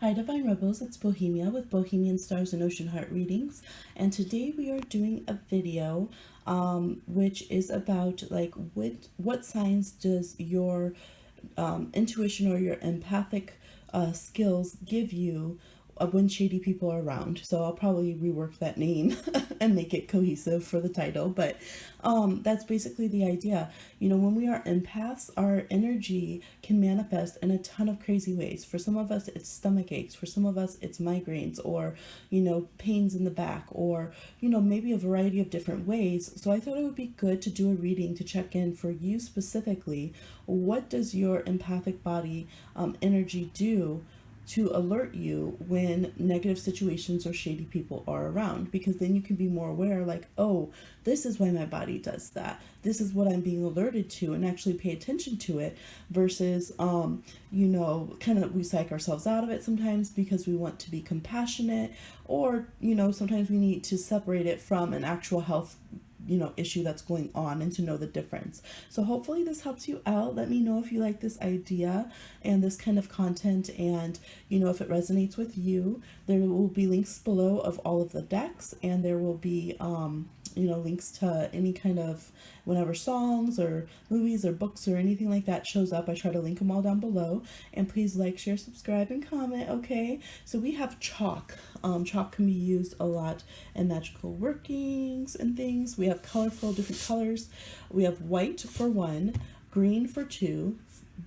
Hi Divine Rebels, it's Bohemia with Bohemian Stars and Ocean Heart Readings, and today we are doing a video which is about like what signs does your intuition or your empathic skills give you when shady people are around. So I'll probably rework that name and make it cohesive for the title, but that's basically the idea. You know, when we are empaths, our energy can manifest in a ton of crazy ways. For some of us, it's stomach aches. For some of us, it's migraines or, pains in the back or, maybe a variety of different ways. So I thought it would be good to do a reading to check in for you specifically. What does your empathic body energy do to alert you when negative situations or shady people are around? Because then you can be more aware, like, oh, this is why my body does that, this is what I'm being alerted to, and actually pay attention to it versus kind of we psych ourselves out of it sometimes because we want to be compassionate, or sometimes we need to separate it from an actual health issue that's going on, and to know the difference. So hopefully this helps you out. Let me know if you like this idea and this kind of content, and if it resonates with you. There will be links below of all of the decks, and there will be links to any kind of whenever songs or movies or books or anything like that shows up. I try to link them all down below. And please like, share, subscribe, and comment. Okay, so we have chalk. Chalk can be used a lot in magical workings and things. We have colorful different colors. We have white for 1, green for 2,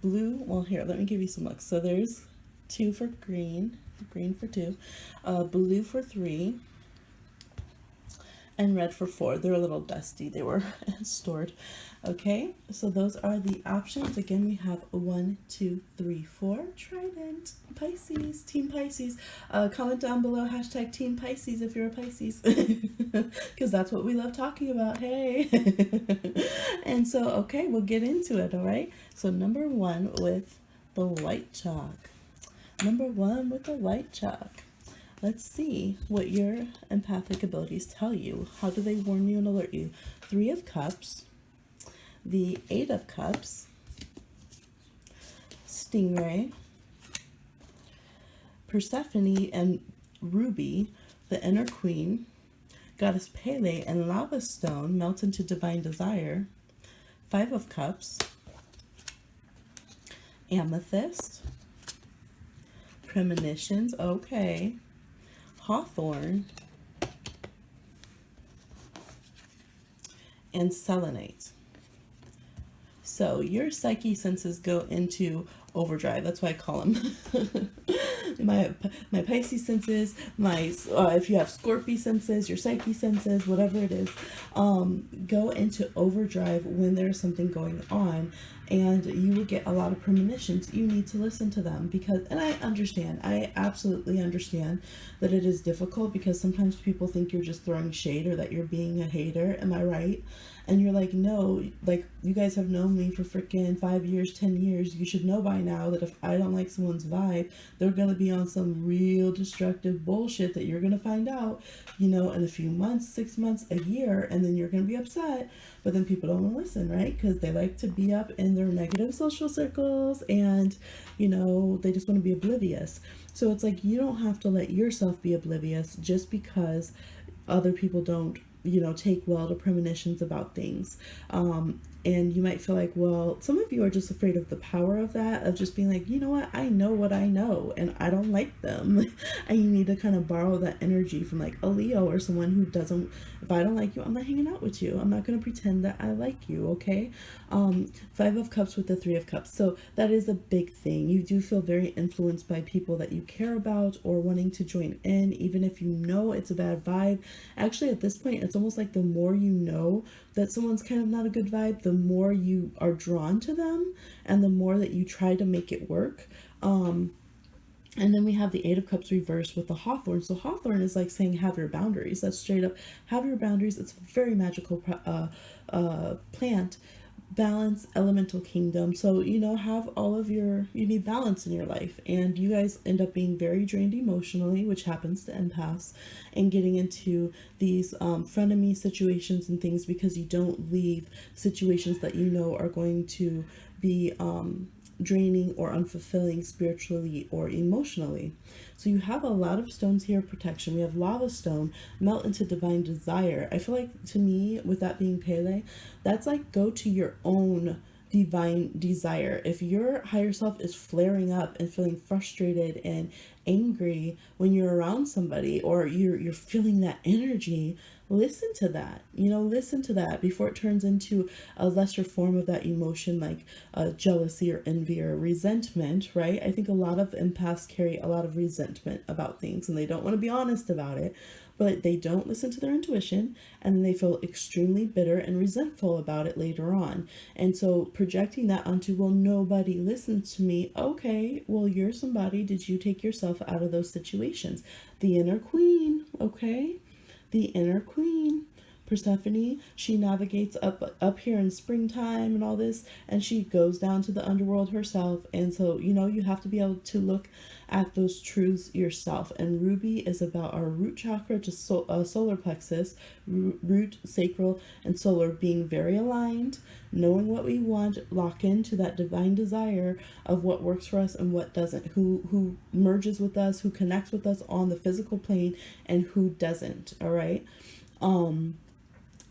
blue, well, here, let me give you some looks. So there's 2 for green for 2, blue for 3, and red for 4. They're a little dusty, they were stored. Okay, so those are the options. Again, we have 1, 2, 3, 4. Trident, Pisces, Team Pisces. Comment down below hashtag Team Pisces if you're a Pisces, because that's what we love talking about. Hey. And so, okay, we'll get into it. All right, so number 1 with the white chalk. Number 1 with the white chalk. Let's see what your empathic abilities tell you. How do they warn you and alert you? 3 of Cups, the 8 of Cups, Stingray, Persephone and Ruby, the Inner Queen, Goddess Pele and Lava Stone melt into Divine Desire, 5 of Cups, Amethyst, Premonitions, okay, Hawthorn, and Selenite. So your psyche senses go into overdrive. That's why I call them my Pisces senses, my if you have Scorpio senses, your psyche senses, whatever it is, go into overdrive when there's something going on, and you will get a lot of premonitions. You need to listen to them, because, and I absolutely understand that it is difficult, because sometimes people think you're just throwing shade or that you're being a hater. Am I right? And you're like, no, like, you guys have known me for freaking 5 years, 10 years. You should know by now that if I don't like someone's vibe, they're going to be on some real destructive bullshit that you're going to find out, in a few months, 6 months, a year, and then you're going to be upset. But then people don't want to listen, right? Because they like to be up in their negative social circles, and, they just want to be oblivious. So it's like, you don't have to let yourself be oblivious just because other people don't take well to premonitions about things. And you might feel like, well, some of you are just afraid of the power of that, of just being like, you know what I know, and I don't like them. And you need to kind of borrow that energy from like a Leo or someone who doesn't, if I don't like you, I'm not hanging out with you. I'm not going to pretend that I like you, okay? 5 of Cups with the 3 of Cups. So that is a big thing. You do feel very influenced by people that you care about, or wanting to join in, even if you know it's a bad vibe. Actually, at this point, it's almost like the more you know that someone's kind of not a good vibe, the more you are drawn to them, and the more that you try to make it work. And then we have the 8 of Cups reversed with the Hawthorn. So Hawthorn is like saying, have your boundaries. That's straight up, have your boundaries. It's a very magical plant. Balance, elemental kingdom. So, have all of you need balance in your life. And you guys end up being very drained emotionally, which happens to empaths, and getting into these frenemy situations and things because you don't leave situations that are going to be draining or unfulfilling spiritually or emotionally. So you have a lot of stones here of protection. We have lava stone, melt into divine desire. I feel like, to me, with that being Pele, that's like go to your own divine desire. If your higher self is flaring up and feeling frustrated and angry when you're around somebody, or you're feeling that energy, listen to that. Listen to that before it turns into a lesser form of that emotion, like jealousy or envy or resentment, right? I think a lot of empaths carry a lot of resentment about things, and they don't want to be honest about it, but they don't listen to their intuition, and then they feel extremely bitter and resentful about it later on. And so projecting that onto, well, nobody listens to me. Okay, well, you're somebody. Did you take yourself out of those situations? The inner queen, okay? The inner queen. Persephone, she navigates up here in springtime and all this, and she goes down to the underworld herself. And so, you have to be able to look at those truths yourself. And Ruby is about our root chakra to solar plexus, root, sacral, and solar being very aligned, knowing what we want, lock into that divine desire of what works for us and what doesn't, who merges with us, who connects with us on the physical plane, and who doesn't. All right.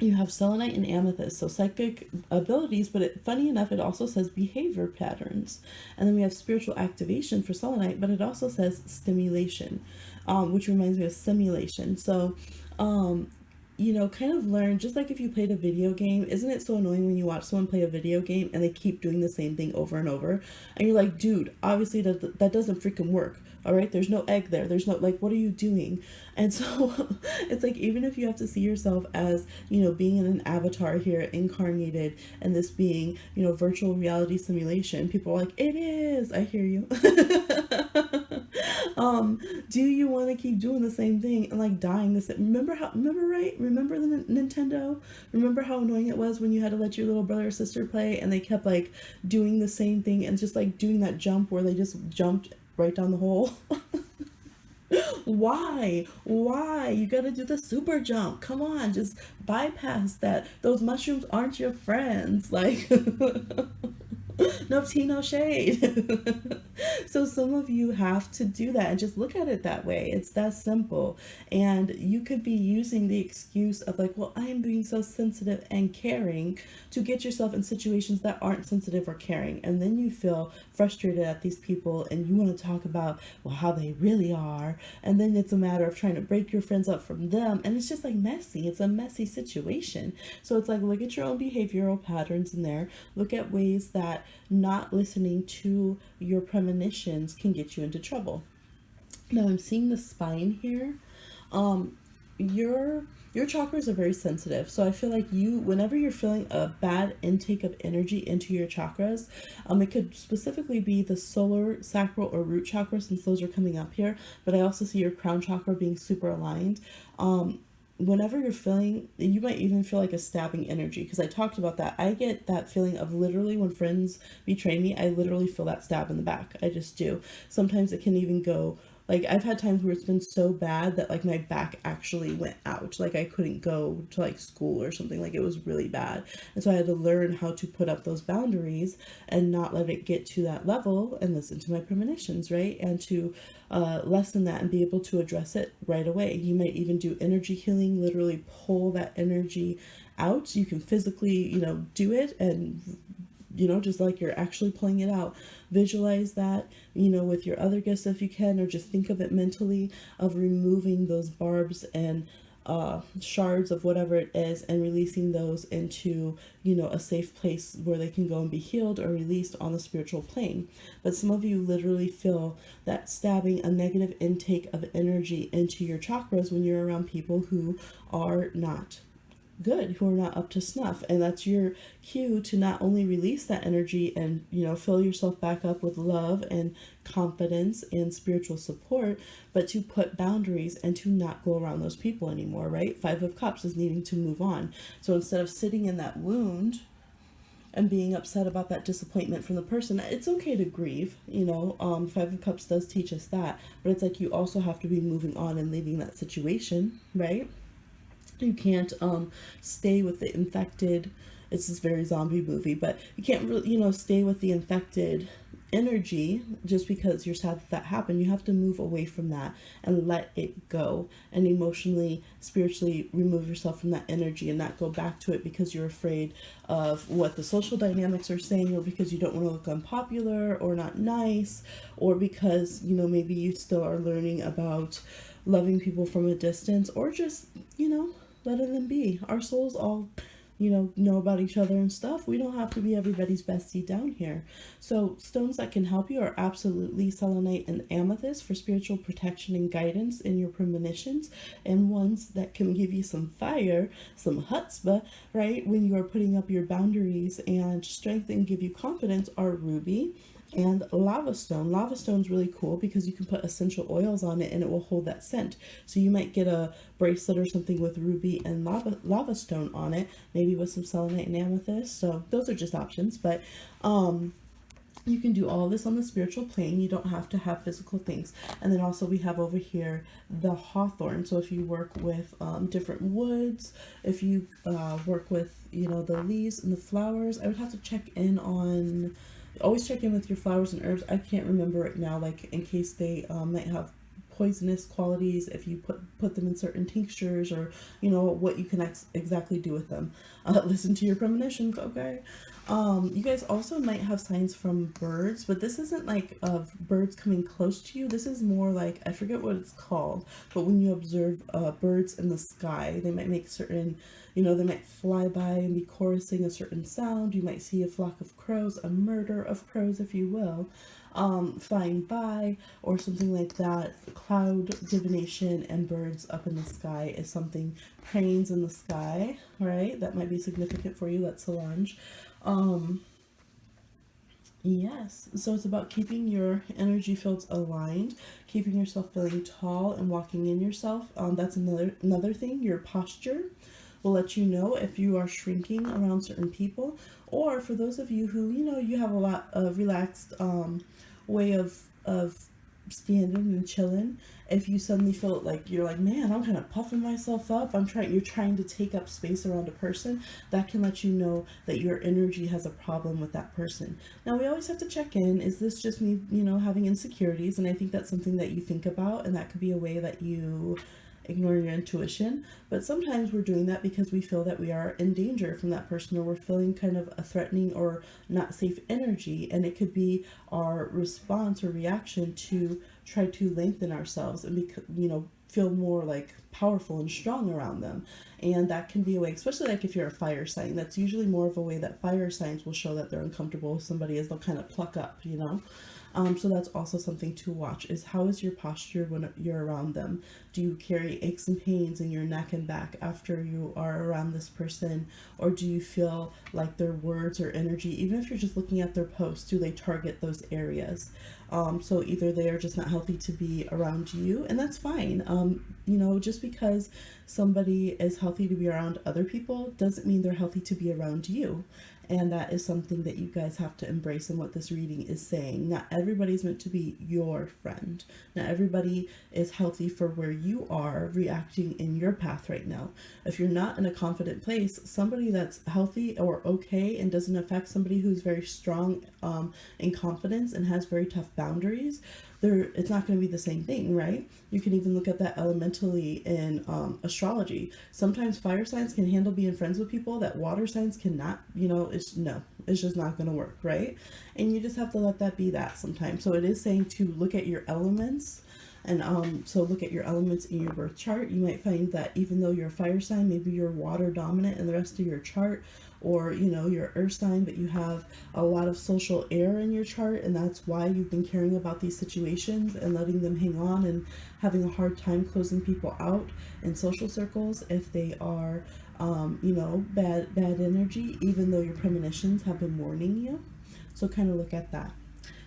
You have selenite and amethyst, so psychic abilities, but funny enough, it also says behavior patterns. And then we have spiritual activation for selenite, but it also says stimulation, which reminds me of simulation. So, kind of learn, just like if you played a video game, isn't it so annoying when you watch someone play a video game and they keep doing the same thing over and over? And you're like, dude, obviously that doesn't freaking work. All right, there's no egg there. There's no, like, what are you doing? And so it's like, even if you have to see yourself as, being in an avatar here, incarnated, and this being, virtual reality simulation, people are like, it is. I hear you. Do you want to keep doing the same thing and like dying this? Remember the Nintendo? Remember how annoying it was when you had to let your little brother or sister play and they kept like doing the same thing and just like doing that jump where they just jumped right down the hole? Why you gotta do the super jump? Come on, just bypass that. Those mushrooms aren't your friends. Like, no tea, no shade. So some of you have to do that and just look at it that way. It's that simple. And you could be using the excuse of like, well, I'm being so sensitive and caring, to get yourself in situations that aren't sensitive or caring. And then you feel frustrated at these people and you want to talk about, well, how they really are. And then it's a matter of trying to break your friends up from them. And it's just like messy. It's a messy situation. So it's like, look at your own behavioral patterns in there. Look at ways that not listening to your premonitions can get you into trouble. Now I'm seeing the spine here. Your chakras are very sensitive. So I feel like whenever you're feeling a bad intake of energy into your chakras, it could specifically be the solar, sacral, or root chakra, since those are coming up here. But I also see your crown chakra being super aligned. Whenever you're feeling, you might even feel like a stabbing energy, because I talked about that. I get that feeling of literally when friends betray me, I literally feel that stab in the back. I just do. Sometimes it can even go, like, I've had times where it's been so bad that like my back actually went out. Like I couldn't go to like school or something. Like it was really bad. And so I had to learn how to put up those boundaries and not let it get to that level, and listen to my premonitions, right? And to lessen that and be able to address it right away. You might even do energy healing, literally pull that energy out. You can physically, do it, and just like you're actually pulling it out. Visualize that, with your other gifts if you can, or just think of it mentally, of removing those barbs and shards of whatever it is, and releasing those into, a safe place where they can go and be healed or released on the spiritual plane. But some of you literally feel that stabbing, a negative intake of energy into your chakras when you're around people who are not good, who are not up to snuff. And that's your cue to not only release that energy and fill yourself back up with love and confidence and spiritual support, but to put boundaries and to not go around those people anymore, right? 5 of Cups is needing to move on. So instead of sitting in that wound and being upset about that disappointment from the person, it's okay to grieve. 5 of Cups does teach us that, but it's like you also have to be moving on and leaving that situation, right? You can't stay with the infected. It's this very zombie movie, but you can't really, stay with the infected energy, just because you're sad that happened, you have to move away from that and let it go, and emotionally, spiritually remove yourself from that energy and not go back to it because you're afraid of what the social dynamics are saying, or because you don't want to look unpopular or not nice, or because, you know, maybe you still are learning about loving people from a distance, or just, you know, letting them be. Our souls all, you know about each other and stuff. We don't have to be everybody's bestie down here. So stones that can help you are absolutely selenite and amethyst for spiritual protection and guidance in your premonitions, and ones that can give you some fire, some chutzpah, right, when you are putting up your boundaries and strength and give you confidence, are ruby and lava stone. Lava stone's really cool because you can put essential oils on it and it will hold that scent. So you might get a bracelet or something with ruby and lava stone on it, maybe with some selenite and amethyst. So those are just options, but you can do all this on the spiritual plane. You don't have to have physical things. And then also we have over here the hawthorn. So if you work with different woods, if you work with, you know, the leaves and the flowers, I would have to check in on, always check in with your flowers and herbs. I can't remember right now, like in case they might have poisonous qualities, if you put them in certain tinctures, or, you know, what you can exactly do with them. Listen to your premonitions, okay? You guys also might have signs from birds, but this isn't like of birds coming close to you. This is more like, I forget what it's called, but when you observe birds in the sky, they might make certain, you know, they might fly by and be chorusing a certain sound. You might see a flock of crows, a murder of crows, if you will, flying by, or something like that. Cloud divination and birds up in the sky is something. Cranes in the sky, right? That might be significant for you. That's Solange. Yes, so it's about keeping your energy fields aligned, keeping yourself feeling tall and walking in yourself. That's another thing. Your posture will let you know if you are shrinking around certain people, or for those of you who, you know, you have a lot of relaxed way of standing and chilling. If you suddenly feel like you're like, man, I'm kind of puffing myself up, you're trying to take up space around a person, that can let you know that your energy has a problem with that person. Now, we always have to check in, is this just me, you know, having insecurities? And I think that's something that you think about, and that could be a way that you ignore your intuition. But sometimes we're doing that because we feel that we are in danger from that person, or we're feeling kind of a threatening or not safe energy, and it could be our response or reaction to try to lengthen ourselves and be, you know, feel more like powerful and strong around them. And that can be a way, especially like if you're a fire sign, that's usually more of a way that fire signs will show that they're uncomfortable with somebody, is they'll kind of pluck up, you know. So that's also something to watch, is how is your posture when you're around them? Do you carry aches and pains in your neck and back after you are around this person? Or do you feel like their words or energy, even if you're just looking at their posts, do they target those areas? So either they are just not healthy to be around you, and that's fine. You know, just because somebody is healthy to be around other people doesn't mean they're healthy to be around you. And that is something that you guys have to embrace in what this reading is saying. Not everybody's meant to be your friend. Not everybody is healthy for where you are reacting in your path right now. If you're not in a confident place, somebody that's healthy or okay and doesn't affect somebody who's very strong in confidence and has very tough boundaries, it's not going to be the same thing, right? You can even look at that elementally in astrology. Sometimes fire signs can handle being friends with people that water signs cannot. You know, it's just not going to work, right? And you just have to let that be that sometimes. So it is saying to look at your elements. And so look at your elements in your birth chart. You might find that even though you're a fire sign, maybe you're water dominant in the rest of your chart, or, you know, you're earth sign, but you have a lot of social air in your chart, and that's why you've been caring about these situations and letting them hang on and having a hard time closing people out in social circles if they are, you know, bad energy, even though your premonitions have been warning you. So kind of look at that.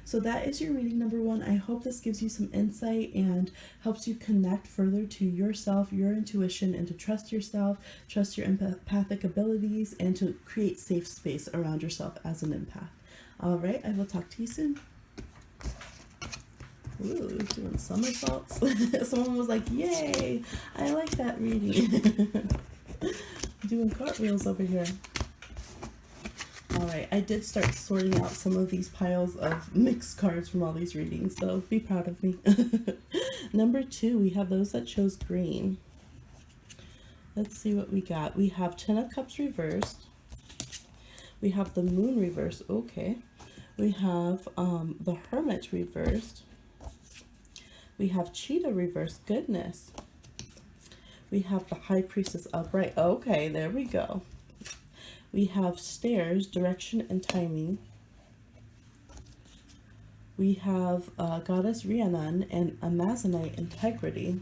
So that is your reading number 1. I hope this gives you some insight and helps you connect further to yourself, your intuition, and to trust yourself, trust your empathic abilities, and to create safe space around yourself as an empath. All right, I will talk to you soon. Ooh, doing somersaults. Someone was like, yay, I like that reading. Doing cartwheels over here. right, I did start sorting out some of these piles of mixed cards from all these readings, so be proud of me. Number 2, we have those that chose green. Let's see what we got. We have 10 of Cups reversed. We have the Moon reversed. Okay. We have the Hermit reversed. We have Cheetah reversed. Goodness. We have the High Priestess upright. Okay, there we go. We have Stairs, direction and timing. We have Goddess Rhiannon and Amazonite, integrity.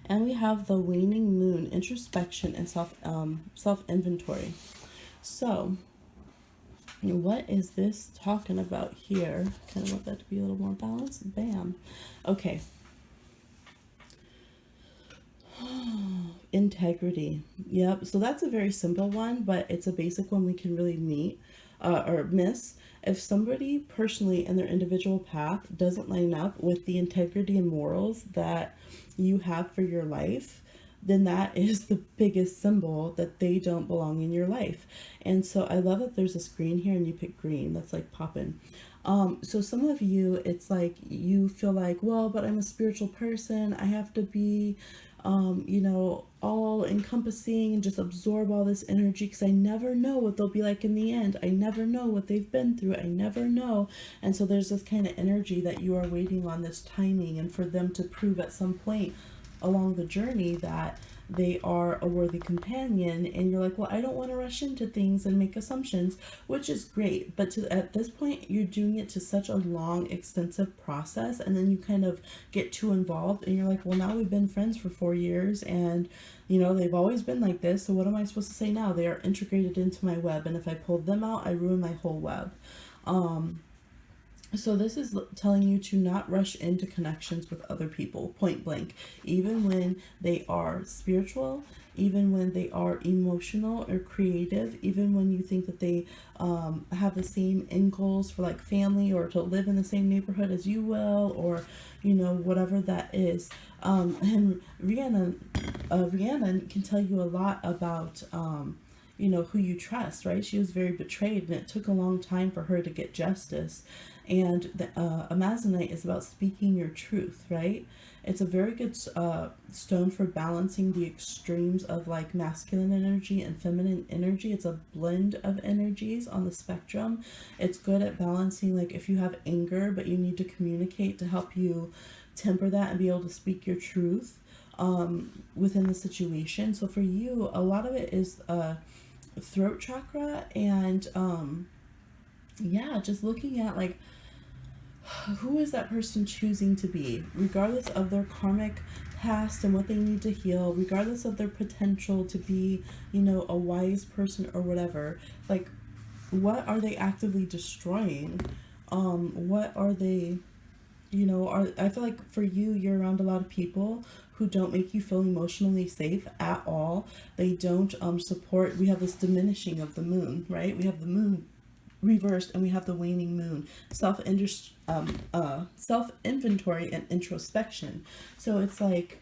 And we have the Waning Moon, introspection and self-inventory. So, what is this talking about here? Kind of want that to be a little more balanced. Bam. Okay. Integrity. Yep. So that's a very simple one, but it's a basic one we can really meet or miss. If somebody personally in their individual path doesn't line up with the integrity and morals that you have for your life, then that is the biggest symbol that they don't belong in your life. And so I love that there's a screen here and you pick green. That's like popping. So some of you, it's like you feel like, well, but I'm a spiritual person. I have to be, you know, all encompassing and just absorb all this energy because I never know what they'll be like in the end. I never know what they've been through. I never know. And so there's this kind of energy that you are waiting on, this timing, and for them to prove at some point along the journey that they are a worthy companion. And you're like, well, I don't want to rush into things and make assumptions, which is great, but at this point you're doing it to such a long, extensive process, and then you kind of get too involved and you're like, well, now we've been friends for 4 years and you know they've always been like this, so what am I supposed to say now? They are integrated into my web, and if I pull them out, I ruin my whole web. So this is telling you to not rush into connections with other people, point blank, even when they are spiritual, even when they are emotional or creative, even when you think that they have the same end goals for like family or to live in the same neighborhood as you will, or, you know, whatever that is. And Rhiannon can tell you a lot about, you know, who you trust, right? She was very betrayed and it took a long time for her to get justice. And the Amazonite is about speaking your truth, right? It's a very good stone for balancing the extremes of like masculine energy and feminine energy. It's a blend of energies on the spectrum. It's good at balancing, like if you have anger but you need to communicate to help you temper that and be able to speak your truth within the situation. So for you, a lot of it is throat chakra, and yeah, just looking at like, who is that person choosing to be, regardless of their karmic past and what they need to heal, regardless of their potential to be, you know, a wise person or whatever. Like, what are they actively destroying? What are they, you know, I feel like for you, you're around a lot of people who don't make you feel emotionally safe at all. They don't support. We have this diminishing of the moon, right? We have the moon reversed and we have the waning moon, self-inventory and introspection. So it's like,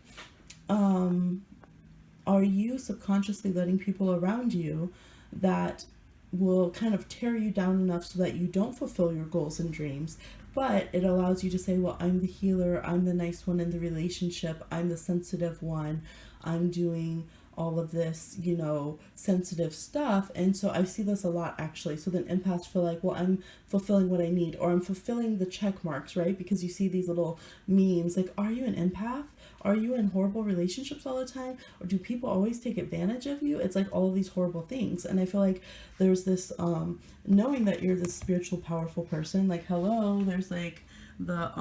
are you subconsciously letting people around you that will kind of tear you down enough so that you don't fulfill your goals and dreams, but it allows you to say, well, I'm the healer, I'm the nice one in the relationship, I'm the sensitive one, I'm doing all of this, you know, sensitive stuff. And so I see this a lot actually. So then empaths feel like, well, I'm fulfilling what I need, or I'm fulfilling the check marks, right? Because you see these little memes like, are you an empath? Are you in horrible relationships all the time? Or do people always take advantage of you? It's like all of these horrible things. And I feel like there's this knowing that you're this spiritual, powerful person, like, hello, there's like the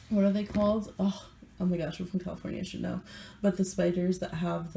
what are they called? Oh my gosh, we're from California, I should know. But the spiders that have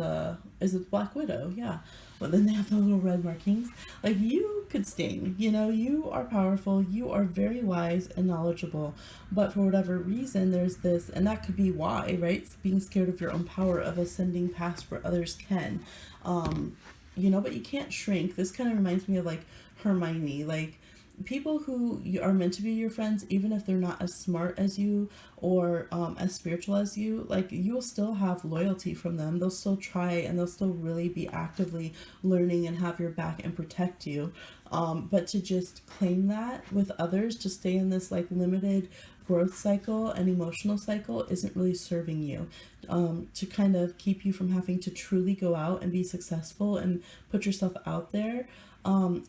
is it Black Widow? Yeah. But then they have the little red markings. Like, you could sting, you know, you are powerful, you are very wise and knowledgeable. But for whatever reason, there's this, and that could be why, right? It's being scared of your own power, of ascending past where others can. You know, but you can't shrink. This kind of reminds me of like Hermione. Like, people who are meant to be your friends, even if they're not as smart as you or as spiritual as you, like, you'll still have loyalty from them. They'll still try, and they'll still really be actively learning and have your back and protect you. But to just claim that with others, to stay in this like limited growth cycle and emotional cycle, isn't really serving you. To kind of keep you from having to truly go out and be successful and put yourself out there,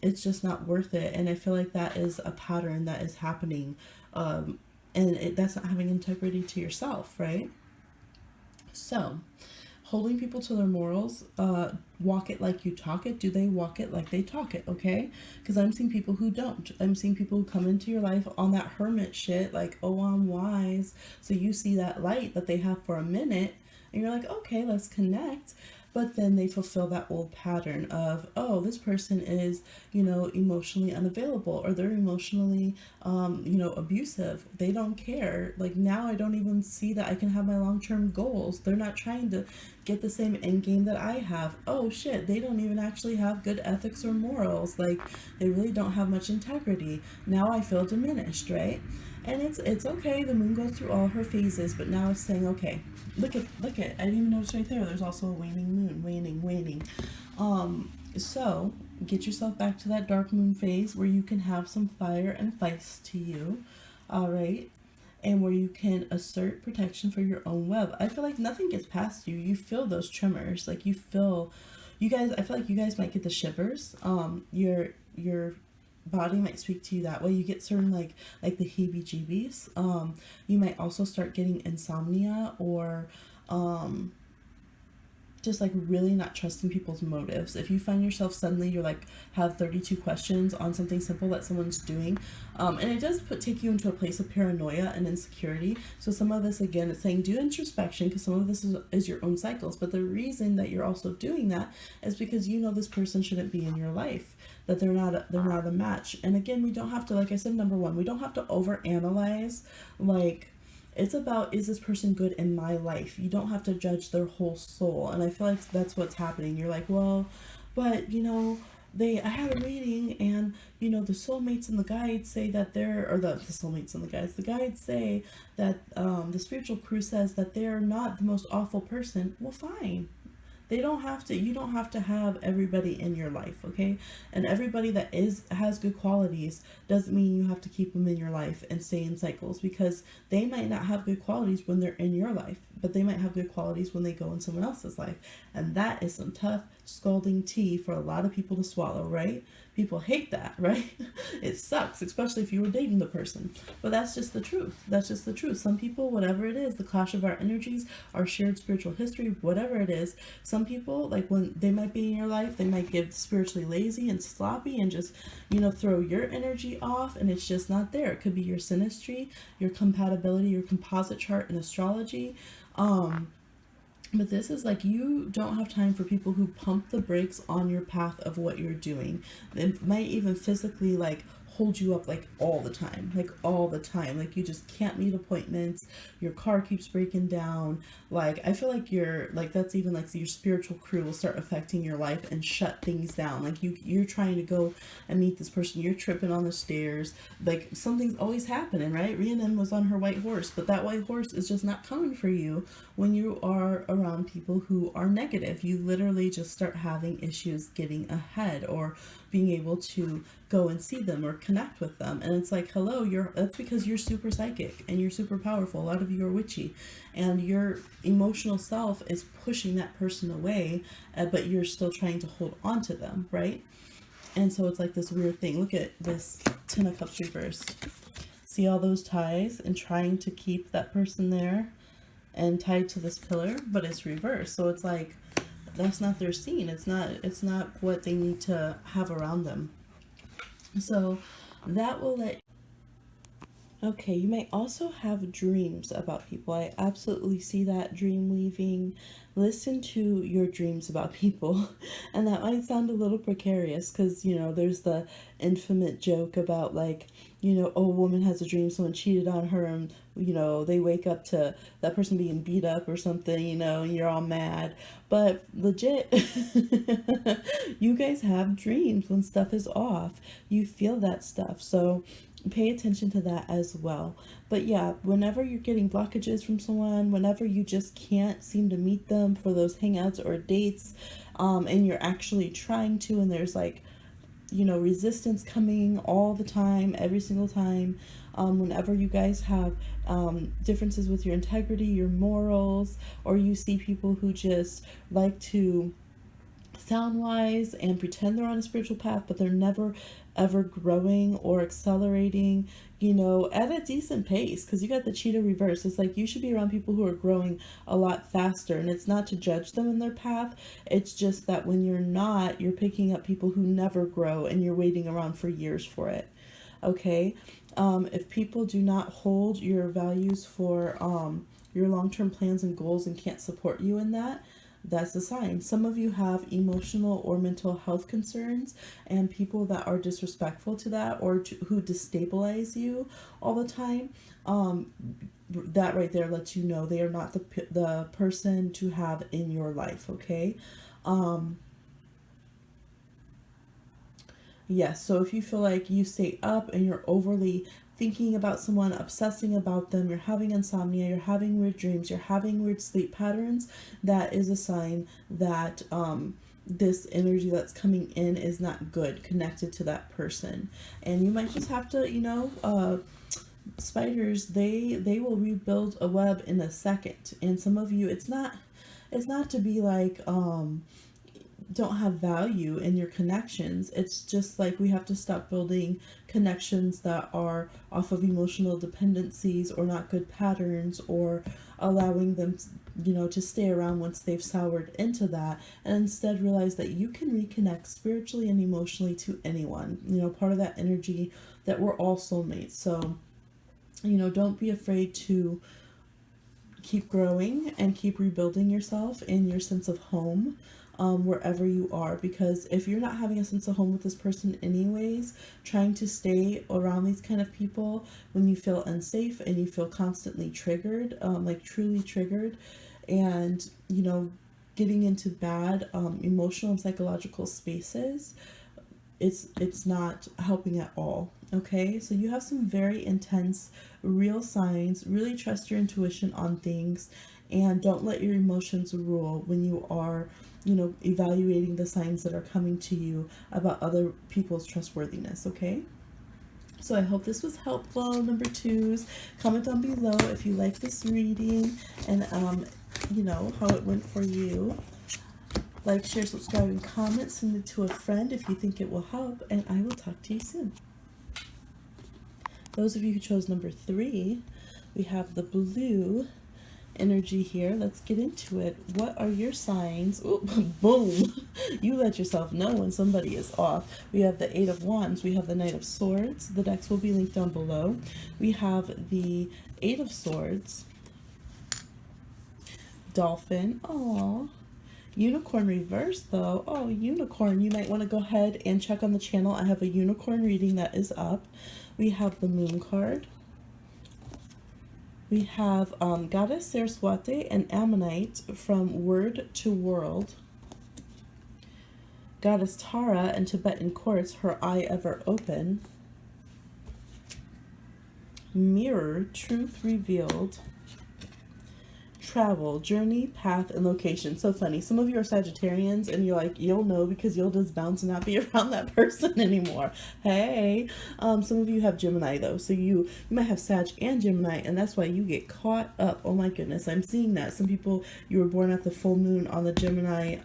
it's just not worth it. And I feel like that is a pattern that is happening, that's not having integrity to yourself, right? So, holding people to their morals, walk it like you talk it. Do they walk it like they talk it? Okay, because I'm seeing people who don't. I'm seeing people who come into your life on that hermit shit, like, oh, I'm wise. So you see that light that they have for a minute, and you're like, okay, let's connect. But then they fulfill that old pattern of, oh, this person is, emotionally unavailable, or they're emotionally, abusive. They don't care. Like, now I don't even see that I can have my long-term goals. They're not trying to get the same end game that I have. Oh shit, they don't even actually have good ethics or morals. Like, they really don't have much integrity. Now I feel diminished, right? And it's okay. The moon goes through all her phases, but now it's saying, okay, look at. I didn't even notice right there. There's also a waning moon, waning. So get yourself back to that dark moon phase where you can have some fire and feist to you, all right, and where you can assert protection for your own web. I feel like nothing gets past you. You feel those tremors, like you feel. You guys, I feel like you guys might get the shivers. Your body might speak to you that way. You get certain like the heebie-jeebies. You might also start getting insomnia, or just like really not trusting people's motives. If you find yourself suddenly you're like have 32 questions on something simple that someone's doing, and it does take you into a place of paranoia and insecurity. So some of this, again, it's saying do introspection, because some of this is your own cycles. But the reason that you're also doing that is because this person shouldn't be in your life, that they're not a match. And again, we don't have to, like I said, number one, we don't have to overanalyze. Like, it's about, is this person good in my life? You don't have to judge their whole soul. And I feel like that's what's happening. You're like, well, but I had a reading, and the soulmates and the guides say that the soulmates and the guides say that the spiritual crew says that they're not the most awful person. Well, fine. You don't have to have everybody in your life, okay? And everybody that has good qualities doesn't mean you have to keep them in your life and stay in cycles, because they might not have good qualities when they're in your life, but they might have good qualities when they go in someone else's life. And that is some tough, scalding tea for a lot of people to swallow, right? People hate that, right? It sucks, especially if you were dating the person. But that's just the truth. That's just the truth. Some people, whatever it is, the clash of our energies, our shared spiritual history, whatever it is, some people, like, when they might be in your life, they might get spiritually lazy and sloppy and just, throw your energy off, and it's just not there. It could be your synastry, your compatibility, your composite chart in astrology. But this is like, you don't have time for people who pump the brakes on your path of what you're doing. It might even physically like hold you up like all the time. Like you just can't meet appointments. Your car keeps breaking down. Like, I feel like that's even like your spiritual crew will start affecting your life and shut things down. Like you're trying to go and meet this person, you're tripping on the stairs. Like, something's always happening, right? Rhiannon was on her white horse, but that white horse is just not coming for you when you are around people who are negative. You literally just start having issues getting ahead, or being able to go and see them or connect with them. And it's like, hello, that's because you're super psychic and you're super powerful. A lot of you are witchy, and your emotional self is pushing that person away, but you're still trying to hold on to them, right? And so it's like this weird thing. Look at this 10 of Cups reversed. See all those ties, and trying to keep that person there and tied to this pillar, but it's reversed. So it's like, that's not their scene. It's not what they need to have around them. So that will let Okay, you may also have dreams about people. I absolutely see that dream weaving. Listen to your dreams about people. And that might sound a little precarious because, there's the infamous joke about, like, oh, a woman has a dream someone cheated on her, and, they wake up to that person being beat up or something, and you're all mad. But legit, you guys have dreams when stuff is off. You feel that stuff. So pay attention to that as well. But yeah, whenever you're getting blockages from someone, whenever you just can't seem to meet them for those hangouts or dates, and you're actually trying to, and there's like, resistance coming all the time, every single time, whenever you guys have differences with your integrity, your morals, or you see people who just like to sound wise and pretend they're on a spiritual path, but they're never ever growing or accelerating, at a decent pace, because you got the cheetah reverse. It's like you should be around people who are growing a lot faster, and it's not to judge them in their path. It's just that when you're not, you're picking up people who never grow and you're waiting around for years for it. Okay. If people do not hold your values for your long-term plans and goals and can't support you in that, that's a sign. Some of you have emotional or mental health concerns, and people that are disrespectful to that, or who destabilize you all the time. That right there lets you know they are not the person to have in your life. Okay. Yes, so if you feel like you stay up and you're overly thinking about someone, obsessing about them, you're having insomnia, you're having weird dreams, you're having weird sleep patterns, that is a sign that this energy that's coming in is not good, connected to that person. And you might just have to, spiders, they will rebuild a web in a second. And some of you, it's not to be like don't have value in your connections. It's just like we have to stop building connections that are off of emotional dependencies or not good patterns, or allowing them to stay around once they've soured into that, and instead realize that you can reconnect spiritually and emotionally to anyone. Part of that energy, that we're all soulmates. So don't be afraid to keep growing and keep rebuilding yourself and your sense of home, wherever you are. Because if you're not having a sense of home with this person anyways, trying to stay around these kind of people when you feel unsafe and you feel constantly triggered, like truly triggered, and getting into bad emotional and psychological spaces, it's not helping at all. Okay, so you have some very intense real signs. Really trust your intuition on things, and don't let your emotions rule when you are evaluating the signs that are coming to you about other people's trustworthiness. Okay, so I hope this was helpful. Number twos, comment down below if you like this reading, and how it went for you. Like, share, subscribe, and comment. Send it to a friend if you think it will help, and I will talk to you soon. Those of you who chose number three, we have the blue energy here. Let's get into it. What are your signs? Ooh, boom. You let yourself know when somebody is off. We have the Eight of Wands. We have the Knight of Swords. The decks will be linked down below. We have the Eight of Swords. Dolphin. Aww. Unicorn reverse though. Oh, unicorn. You might want to go ahead and check on the channel. I have a unicorn reading that is up. We have the Moon card. We have Goddess Saraswati and Ammonite from Word to World. Goddess Tara and Tibetan Quartz, Her Eye Ever Open. Mirror, Truth Revealed. Travel, journey, path, and location. So funny. Some of you are Sagittarians and you're like, you'll know because you'll just bounce and not be around that person anymore. Hey, some of you have Gemini though. So you might have Sag and Gemini, and that's why you get caught up. Oh my goodness, I'm seeing that. Some people, you were born at the full moon on the Gemini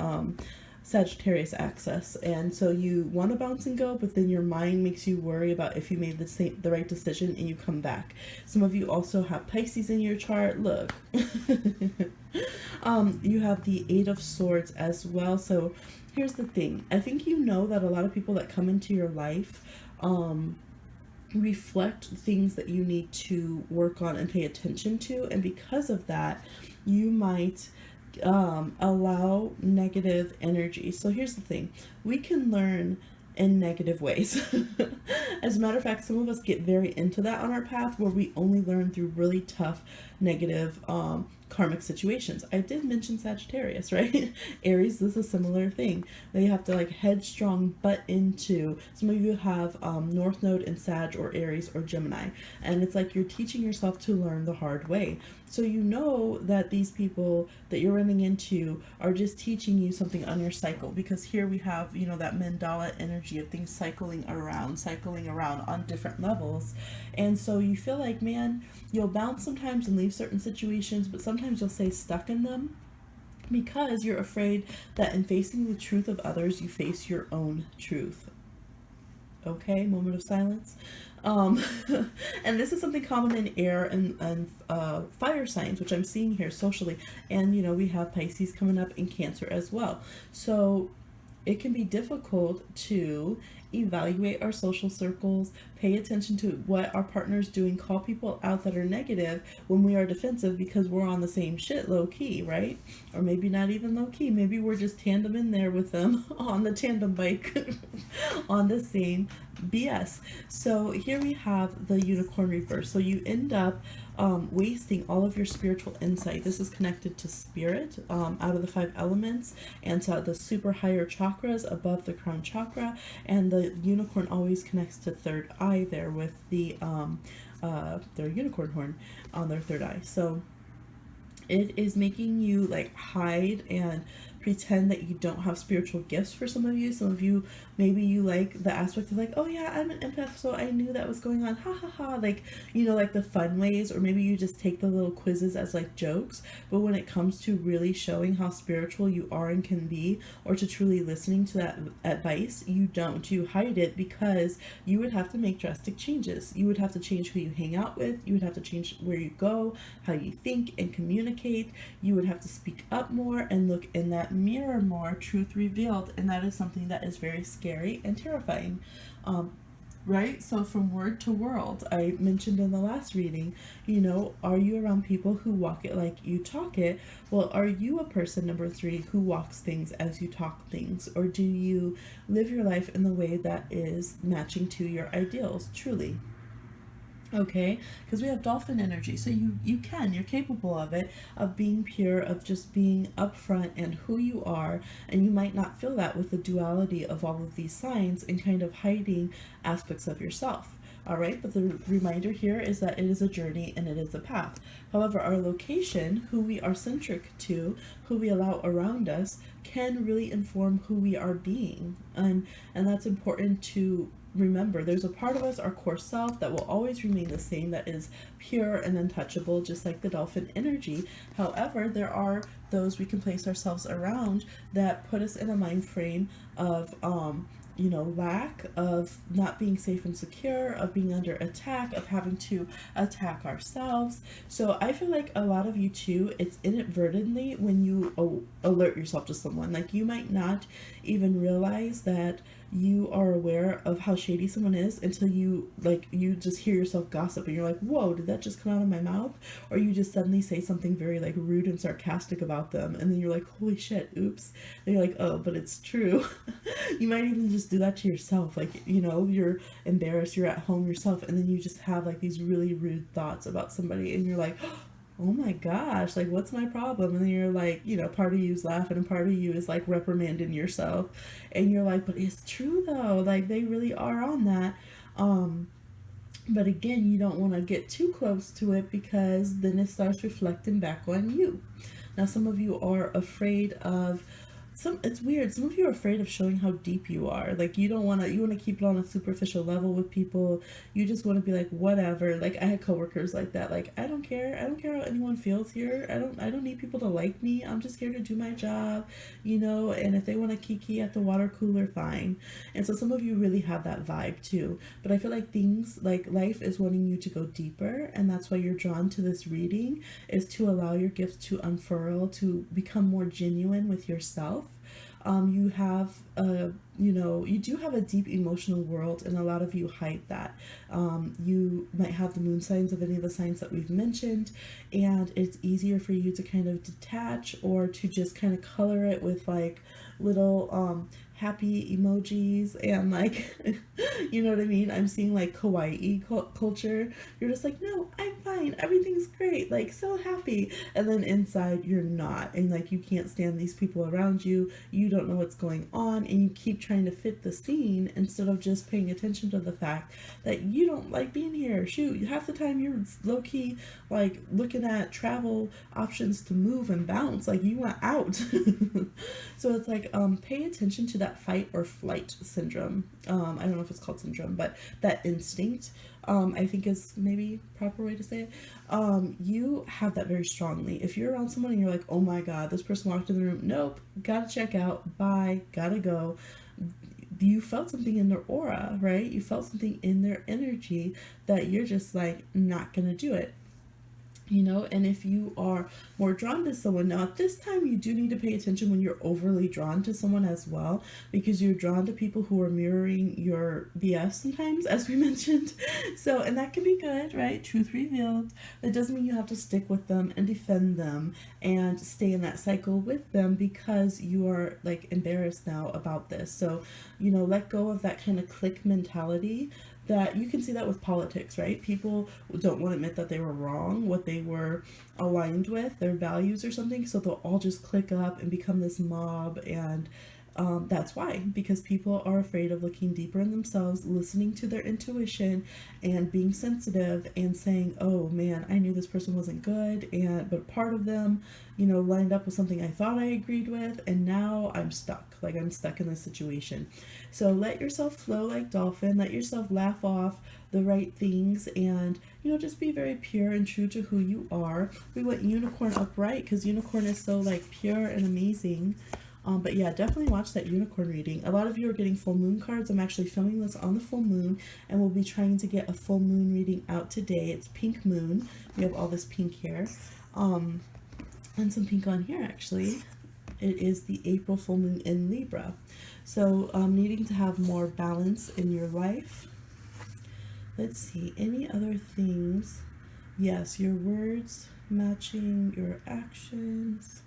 Sagittarius axis, and so you want to bounce and go, but then your mind makes you worry about if you made the right decision, and you come back. Some of you also have Pisces in your chart. Look. You have the Eight of Swords as well. So here's the thing. I think that a lot of people that come into your life reflect things that you need to work on and pay attention to. And because of that, you might allow negative energy. So here's the thing, we can learn in negative ways. As a matter of fact, some of us get very into that on our path, where we only learn through really tough, negative, karmic situations. I did mention Sagittarius, right? Aries, this is a similar thing. They have to like headstrong butt into. Some of you have North Node in Sag or Aries or Gemini, and it's like you're teaching yourself to learn the hard way. So you know that these people that you're running into are just teaching you something on your cycle, because here we have, you know, that mandala energy of things cycling around on different levels. And so you feel like, man, you'll bounce sometimes and leave certain situations, but sometimes you'll stay stuck in them because you're afraid that in facing the truth of others, you face your own truth. Okay, moment of silence. Um, and this is something common in air and fire signs, which I'm seeing here socially. And, you know, we have Pisces coming up in Cancer as well. So it can be difficult to evaluate our social circles, pay attention to what our partner's doing, call people out that are negative when we are defensive because we're on the same shit low key, right? Or maybe not even low key. Maybe we're just tandem in there with them on the tandem bike on the same BS. So here we have the unicorn reverse. So you end up wasting all of your spiritual insight. This is connected to spirit, out of the 5 elements, and to the super higher chakras above the crown chakra. And the unicorn always connects to third eye there with the their unicorn horn on their third eye. So it is making you like hide and pretend that you don't have spiritual gifts. For some of you, maybe you like the aspect of like, oh yeah, I'm an empath, so I knew that was going on, ha ha ha, like, you know, like the fun ways. Or maybe you just take the little quizzes as like jokes. But when it comes to really showing how spiritual you are and can be, or to truly listening to that advice, you don't. You hide it because you would have to make drastic changes. You would have to change who you hang out with, you would have to change where you go, how you think and communicate. You would have to speak up more and look in that mirror more, truth revealed. And that is something that is very scary and terrifying. Right? So from word to world, I mentioned in the last reading, you know, are you around people who walk it like you talk it? Well, are you a person, number 3, who walks things as you talk things? Or do you live your life in the way that is matching to your ideals, truly? Okay, because we have dolphin energy, so you're capable of it, of being pure, of just being upfront and who you are. And you might not feel that with the duality of all of these signs and kind of hiding aspects of yourself. All right, but the reminder here is that it is a journey and it is a path. However, our location, who we are centric to, who we allow around us, can really inform who we are being. And that's important to remember. There's a part of us, our core self, that will always remain the same, that is pure and untouchable, just like the dolphin energy. However, there are those we can place ourselves around that put us in a mind frame of you know, lack, of not being safe and secure, of being under attack, of having to attack ourselves. So I feel like a lot of you too, it's inadvertently when you alert yourself to someone, like you might not even realize that you are aware of how shady someone is until you just hear yourself gossip and you're like, whoa, did that just come out of my mouth? Or you just suddenly say something very like rude and sarcastic about them, and then you're like, holy shit, oops. And you're like, oh, but it's true. You might even just do that to yourself, like, you know, you're embarrassed, you're at home yourself, and then you just have like these really rude thoughts about somebody, and you're like, oh my gosh, like what's my problem? And then you're like, you know, part of you is laughing and part of you is like reprimanding yourself, and you're like, but it's true though, like they really are on that. But again, you don't want to get too close to it because then it starts reflecting back on you. Now some of you are afraid of it's weird. Some of you are afraid of showing how deep you are. Like you want to keep it on a superficial level with people. You just want to be like, whatever. Like I had coworkers like that. Like, I don't care how anyone feels here. I don't need people to like me. I'm just here to do my job, you know, and if they want to kiki at the water cooler, fine. And so some of you really have that vibe too. But I feel like things like life is wanting you to go deeper, and that's why you're drawn to this reading, is to allow your gifts to unfurl, to become more genuine with yourself. You have you do have a deep emotional world, and a lot of you hide that. You might have the moon signs of any of the signs that we've mentioned, and it's easier for you to kind of detach or to just kind of color it with like little happy emojis and like you know what I mean. I'm seeing like kawaii culture. You're just like, no, I'm fine, everything's great, like so happy, and then inside you're not, and like you can't stand these people around you. You don't know what's going on, and you keep trying to fit the scene instead of just paying attention to the fact that you don't like being here. Shoot, half the time you're low-key like looking at travel options to move and bounce, like you want out. So it's like pay attention to that fight or flight syndrome. I don't know if it's called syndrome, but that instinct, I think is maybe proper way to say it. You have that very strongly. If you're around someone and you're like, oh my god, this person walked in the room, nope, gotta check out, bye, gotta go. You felt something in their aura, right? You felt something in their energy that you're just like not gonna do it. And if you are more drawn to someone, now at this time you do need to pay attention when you're overly drawn to someone as well, because you're drawn to people who are mirroring your BS sometimes, as we mentioned. So, and that can be good, right? Truth revealed. That doesn't mean you have to stick with them and defend them and stay in that cycle with them because you are like embarrassed now about this. So, let go of that kind of clique mentality. That you can see that with politics, right? People don't want to admit that they were wrong, what they were aligned with, their values or something, so they'll all just click up and become this mob. And that's why, because people are afraid of looking deeper in themselves, listening to their intuition, and being sensitive and saying, oh man, I knew this person wasn't good, but part of them lined up with something I thought I agreed with, and now I'm stuck. Like I'm stuck in this situation. So let yourself flow like dolphin, let yourself laugh off the right things, and just be very pure and true to who you are. We went unicorn upright because unicorn is so like pure and amazing. But yeah, definitely watch that unicorn reading. A lot of you are getting full moon cards. I'm actually filming this on the full moon, and we'll be trying to get a full moon reading out today. It's pink moon. We have all this pink here, and some pink on here actually. It is the April full moon in Libra. So needing to have more balance in your life. Let's see, any other things? Yes, your words matching your actions.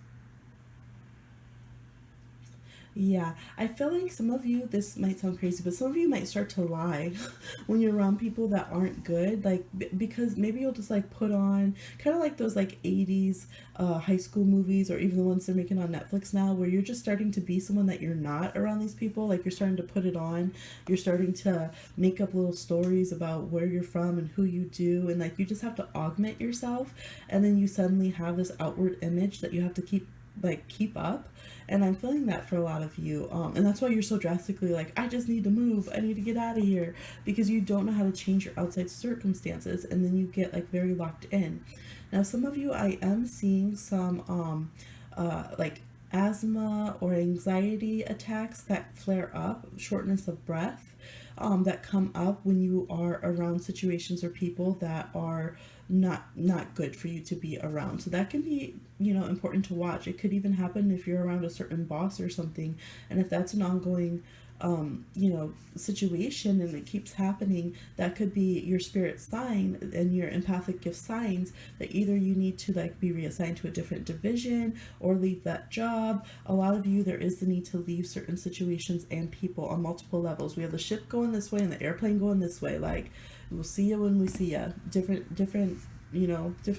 Yeah, I feel like some of you, this might sound crazy, but some of you might start to lie when you're around people that aren't good. Like, because maybe you'll just like put on kind of like those like 80s high school movies, or even the ones they're making on Netflix now, where you're just starting to be someone that you're not around these people. Like, you're starting to put it on, you're starting to make up little stories about where you're from and who you do, and like you just have to augment yourself, and then you suddenly have this outward image that you have to keep up. And I'm feeling that for a lot of you, and that's why you're so drastically like, I just need to move, I need to get out of here, because you don't know how to change your outside circumstances, and then you get like very locked in. Now some of you, I am seeing some like asthma or anxiety attacks that flare up, shortness of breath, that come up when you are around situations or people that are not good for you to be around. So that can be important to watch. It could even happen if you're around a certain boss or something, and if that's an ongoing situation and it keeps happening, that could be your spirit sign and your empathic gift signs that either you need to like be reassigned to a different division or leave that job. A lot of you, there is the need to leave certain situations and people on multiple levels. We have the ship going this way and the airplane going this way. Like, we'll see you when we see you. Different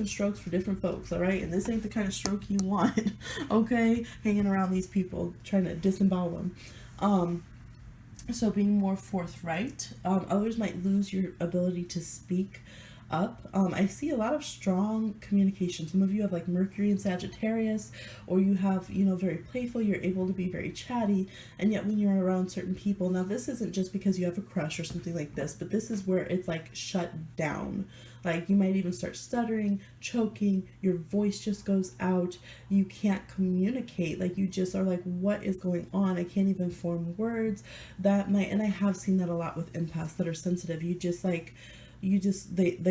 strokes for different folks, all right? And this ain't the kind of stroke you want, okay? Hanging around these people, trying to disembowel them. So being more forthright. Others might lose your ability to speak up. I see a lot of strong communication. Some of you have like Mercury and Sagittarius, or you have, very playful, you're able to be very chatty, and yet when you're around certain people, now this isn't just because you have a crush or something like this, but this is where it's like shut down. Like, you might even start stuttering, choking, your voice just goes out, you can't communicate, like you just are like, what is going on? I can't even form words. And I have seen that a lot with empaths that are sensitive. They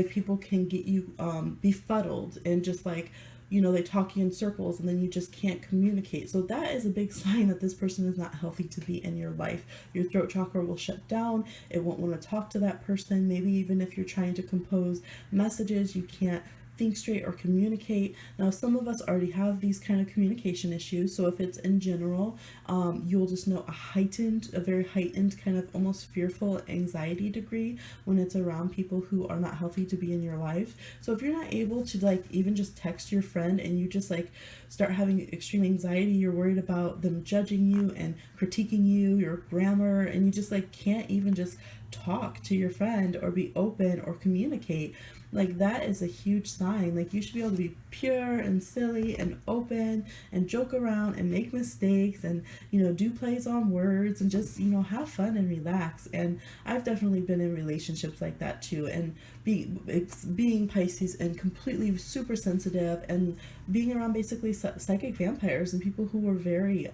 people can get you befuddled and just like you know, they talk you in circles and then you just can't communicate. So that is a big sign that this person is not healthy to be in your life. Your throat chakra will shut down. It won't want to talk to that person. Maybe even if you're trying to compose messages, you can't think straight or communicate. Now, some of us already have these kind of communication issues. So if it's in general, you'll just know a very heightened kind of almost fearful anxiety degree when it's around people who are not healthy to be in your life. So if you're not able to like even just text your friend and you just like start having extreme anxiety, you're worried about them judging you and critiquing you, your grammar, and you just like can't even just talk to your friend or be open or communicate, like that is a huge sign. Like you should be able to be pure and silly and open and joke around and make mistakes and, you know, do plays on words and just, you know, have fun and relax. And I've definitely been in relationships like that too. And being Pisces and completely super sensitive and being around basically psychic vampires and people who were very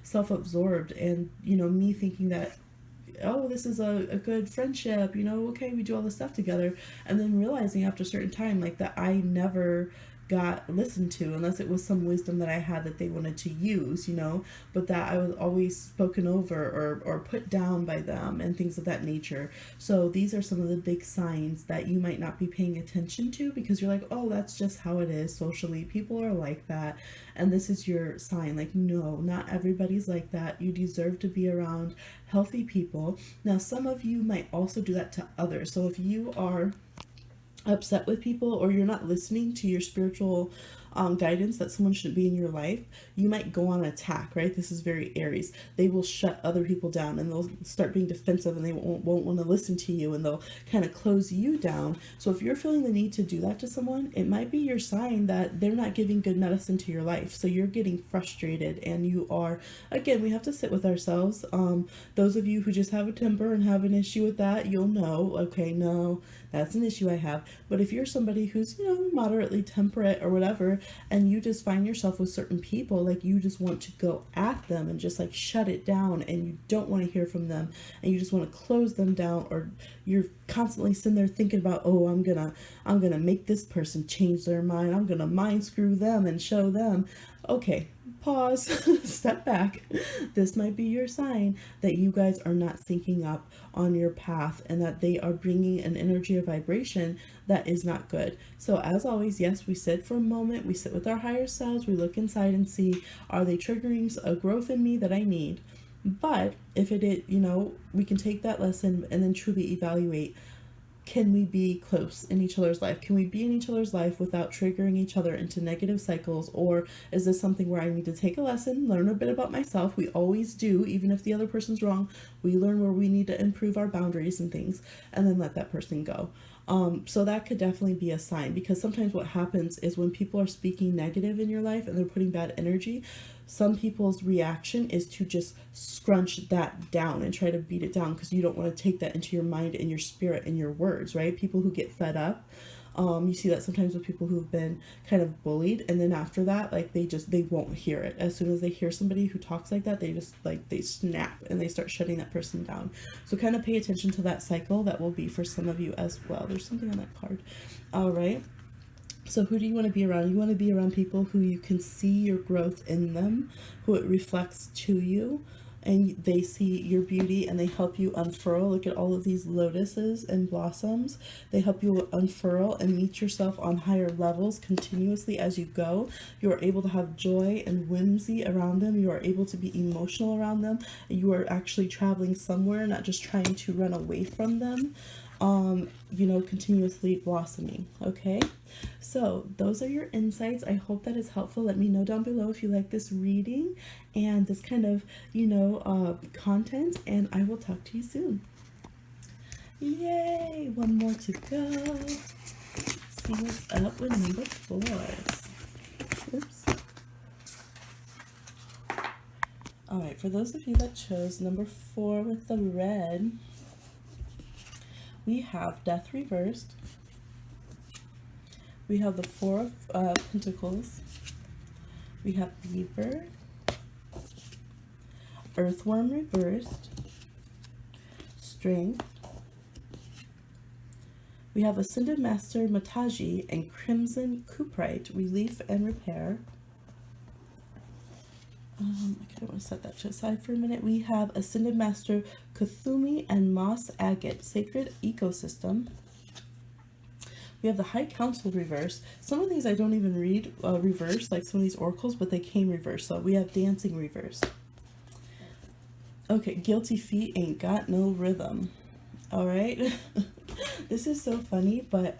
self-absorbed, and, you know, me thinking that, oh, this is a good friendship, you know, okay, we do all this stuff together, and then realizing after a certain time like that I never got listened to unless it was some wisdom that I had that they wanted to use, you know, but that I was always spoken over or put down by them and things of that nature. So these are some of the big signs that you might not be paying attention to because you're like, oh, that's just how it is socially, people are like that, and this is your sign. Like, no, not everybody's like that. You deserve to be around healthy people. Now, some of you might also do that to others. So if you are upset with people or you're not listening to your spiritual guidance that someone should be in your life, you might go on attack, right? This is very Aries. They will shut other people down and they'll start being defensive and they won't want to listen to you and they'll kind of close you down. So if you're feeling the need to do that to someone, it might be your sign that they're not giving good medicine to your life. So you're getting frustrated and you are, again, we have to sit with ourselves. Those of you who just have a temper and have an issue with that, you'll know, okay, no, that's an issue I have. But if you're somebody who's, you know, moderately temperate or whatever, and you just find yourself with certain people, like you just want to go at them and just like shut it down, and you don't want to hear from them, and you just want to close them down, or you're constantly sitting there thinking about, oh, I'm gonna make this person change their mind, I'm gonna mind screw them and show them. Okay, pause, step back. This might be your sign that you guys are not syncing up on your path and that they are bringing an energy or vibration that is not good. So as always, yes, we sit for a moment, we sit with our higher selves, we look inside and see, are they triggering a growth in me that I need? But if it is, you know, we can take that lesson and then truly evaluate, can we be close in each other's life? Can we be in each other's life without triggering each other into negative cycles? Or is this something where I need to take a lesson, learn a bit about myself? We always do, even if the other person's wrong. We learn where we need to improve our boundaries and things, and then let that person go. So that could definitely be a sign, because sometimes what happens is when people are speaking negative in your life and they're putting bad energy, some people's reaction is to just scrunch that down and try to beat it down because you don't want to take that into your mind and your spirit and your words, right? People who get fed up. You see that sometimes with people who've been kind of bullied, and then after that, like they won't hear it. As soon as they hear somebody who talks like that, they just like they snap and they start shutting that person down. So kind of pay attention to that cycle. That will be for some of you as well. There's something on that card. All right. So who do you want to be around? You want to be around people who you can see your growth in them, who it reflects to you, and they see your beauty and they help you unfurl. Look at all of these lotuses and blossoms. They help you unfurl and meet yourself on higher levels continuously as you go. You are able to have joy and whimsy around them. You are able to be emotional around them. You are actually traveling somewhere, not just trying to run away from them. You know, continuously blossoming. Okay, so those are your insights. I hope that is helpful. Let me know down below if you like this reading and this kind of, you know, content, and I will talk to you soon. Yay, one more to go. Let's see what's up with number 4. Oops. All right, for those of you that chose number 4 with the red, we have Death reversed, we have the 4 of Pentacles, we have Beaver, Earthworm reversed, Strength, We have Ascended Master Mataji and Crimson Cuprite, Relief and Repair. I want to set that to the side for a minute. We have Ascended Master Kuthumi and Moss Agate, Sacred Ecosystem. We have the High Council reverse. Some of these I don't even read reverse, like some of these oracles, but they came reverse. So we have Dancing reverse. Okay, Guilty Feet Ain't Got No Rhythm. All right. This is so funny, but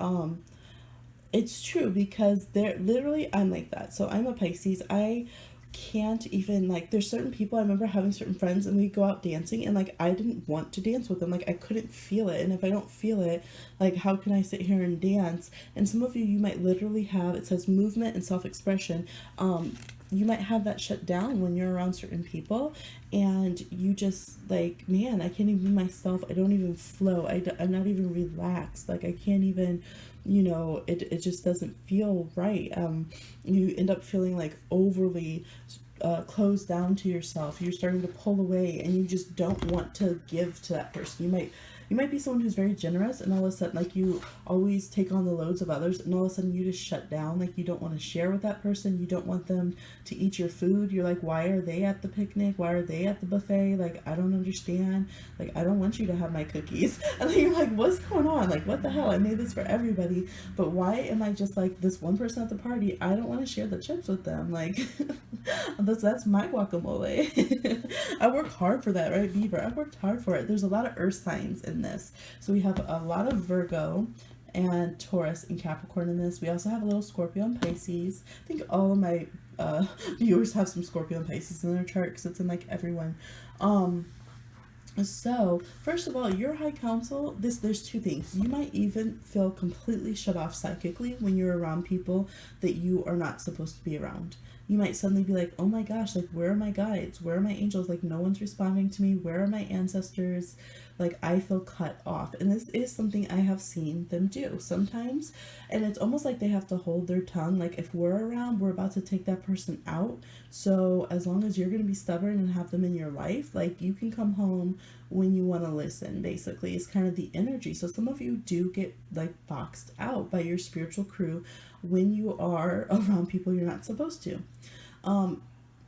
it's true, because they're literally, I'm like that. So I'm a Pisces. I can't even, like, there's certain people, I remember having certain friends and we go out dancing and like I didn't want to dance with them, like I couldn't feel it, and if I don't feel it, like how can I sit here and dance? And some of you might literally have, it says movement and self-expression, you might have that shut down when you're around certain people and you just like, man, I can't even be myself, I don't even flow, I'm not even relaxed, like I can't even, you know, it just doesn't feel right. You end up feeling like overly closed down to yourself, you're starting to pull away and you just don't want to give to that person. You might be someone who's very generous and all of a sudden, like, you always take on the loads of others and all of a sudden you just shut down, like you don't want to share with that person, you don't want them to eat your food, you're like, why are they at the picnic, why are they at the buffet, like I don't understand, like I don't want you to have my cookies. And then you're like, what's going on, like what the hell, I made this for everybody, but why am I just like this one person at the party, I don't want to share the chips with them, like that's my guacamole. I work hard for that, right, Beaver? I worked hard for it. There's a lot of earth signs in this. So we have a lot of Virgo and Taurus and Capricorn in this. We also have a little Scorpio and Pisces. I think all of my viewers have some Scorpio and Pisces in their chart because it's in like everyone. So first of all, your high council, there's two things. You might even feel completely shut off psychically when you're around people that you are not supposed to be around. You might suddenly be like, oh my gosh, like where are my guides, where are my angels, like no one's responding to me, where are my ancestors, like I feel cut off. And this is something I have seen them do sometimes, and it's almost like they have to hold their tongue, like if we're around, we're about to take that person out, so as long as you're going to be stubborn and have them in your life, like you can come home when you want to listen, basically is kind of the energy. So some of you do get like boxed out by your spiritual crew when you are around people you're not supposed to.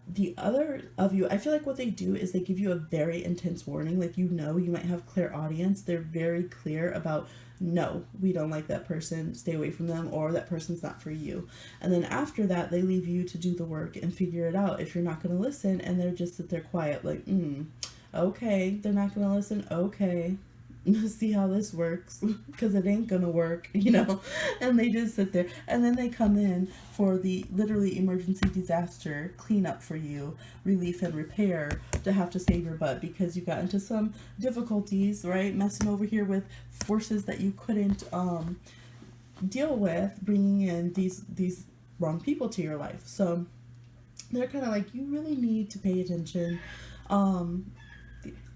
The other of you, I feel like what they do is they give you a very intense warning, like, you know, you might have clairaudience, they're very clear about, no, we don't like that person, stay away from them, or that person's not for you. And then after that, they leave you to do the work and figure it out if you're not going to listen, and they're just sit there quiet like, okay, they're not going to listen, okay, see how this works, because it ain't gonna work, you know. And they just sit there, and then they come in for the literally emergency disaster cleanup for you, relief and repair, to have to save your butt because you got into some difficulties, right, messing over here with forces that you couldn't deal with, bringing in these wrong people to your life. So they're kind of like, you really need to pay attention.